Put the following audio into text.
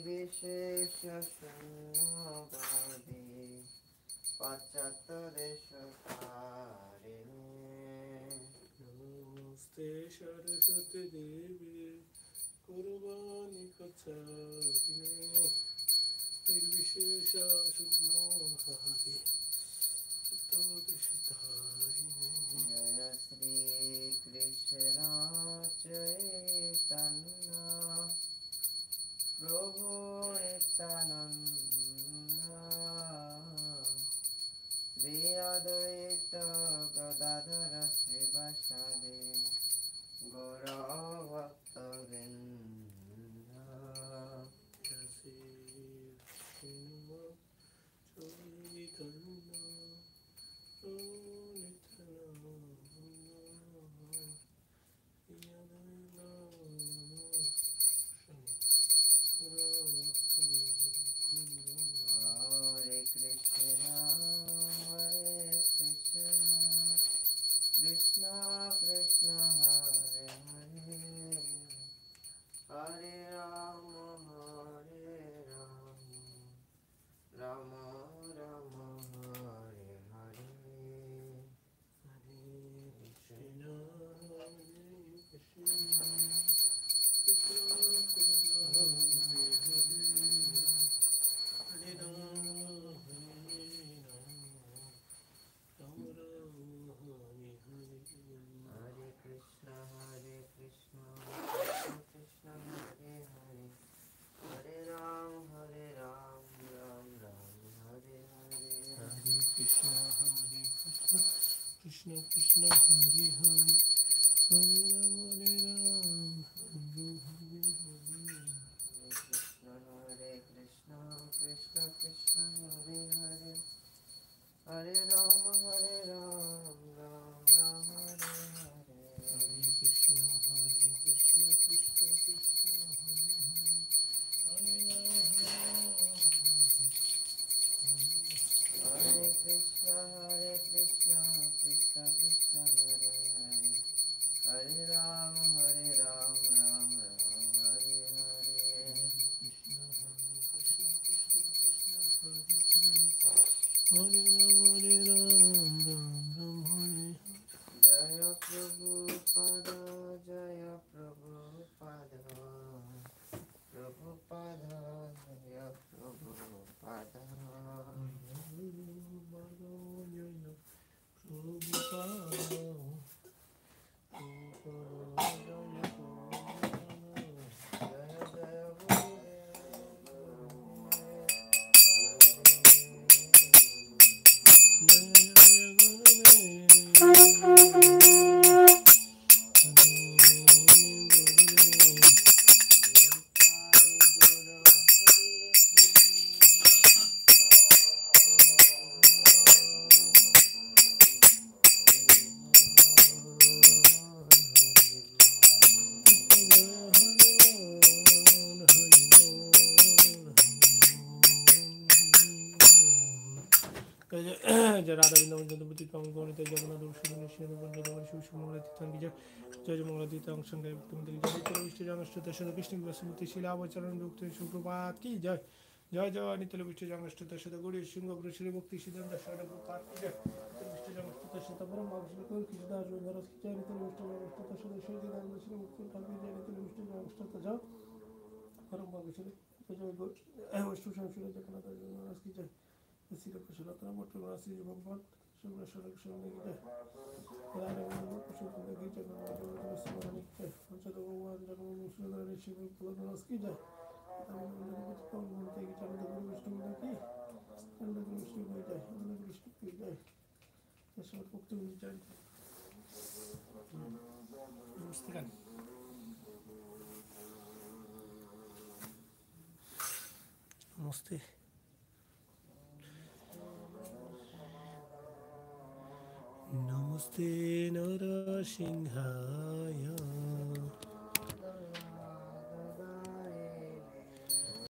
নির্বিশেষ শূন্যবাদী পাশ্চাত্য দেশ নমস্তে সরস্বতী দেবী কুর্বাণী কচ্ছারিণে নির্বিশেষ শূন্যবাদী জয় শ্রী কৃষ্ণ চৈতন্য প্রভু নিত্যানন্দ শ্রী অদ্বৈত গদাধর শ্রীবাসাদে গৌরভক্তবৃন্দ হরে কৃষ্ণ কৃষ্ণ কৃষ্ণ হরে হরে হরে রাম রাম রাম হরে হরে হরে কৃষ্ণ কৃষ্ণ কৃষ্ণ হরে হরে হরে রাম রাম রাম হরে হরে হরে কৃষ্ণ কৃষ্ণ কৃষ্ণ হরে হরে হরে রাম হরে কৃষ্ণ কৃষ্ণ কৃষ্ণ হরে হরে হরে রাম রাম রাম হরে হরে হরে কৃষ্ণ কৃষ্ণ কৃষ্ণ কৃষ্ণ হরে হরে হরে হরে কৃষ্ণ কৃষ্ণ কৃষ্ণ কৃষ্ণ হরে হরে হরে রাম রাম রাম হরে হরে কৃষ্ণ কৃষ্ণ কৃষ্ণ কৃষ্ণ হরে হরে হরে রাম রাম হরে জয় প্রভু পদ জয় প্রভু পদ প্রভু পদ জয় প্রভু পদ জয় জয় রাধা বৃন্দাবন চন্দ্রপতি কমল গণিত জগন্নাথ জয় মঙ্গলাতীতাং সংখ্যায় কৃষ্ণ বসুমতি শিলাবচরণ যুক্ত সুপ্রভাত কি জয় জয় জয় নিতল বিষ্ঠ জঙ্গষ্টতার সাথে গৌরী সিংহ শ্রী ভক্তি সিদ্ধান্ত প্রকার কি জয় বিষ্ঠ জঙ্গষ্টতার সাথে পরম ভাবশ্রী কৃষ্ণদাস ধরস কি জয় নিতল বিষ্ঠ জঙ্গষ্টতার সাথে সৈদিদান শ্রী মুক্তি ঠাকুর জয় নিতল বিষ্ঠ জঙ্গষ্টতা যাও পরম ভাবশ্রী জয় বৈষ্ণু সংসুর জগন্নাথ জগন্নাথ কি জয় শ্রী প্রসন্নতা মোটর শ্রী ভগবান শুভ্র সড়ক সঙ্গে জয় রাধা প্রসন্ন কি জগন্নাথ পঞ্চদ ভগবান জগন্নাথ সুন্দর শিব প্রদান কি জয় नमस्ते नमस्ते नरसिंहाय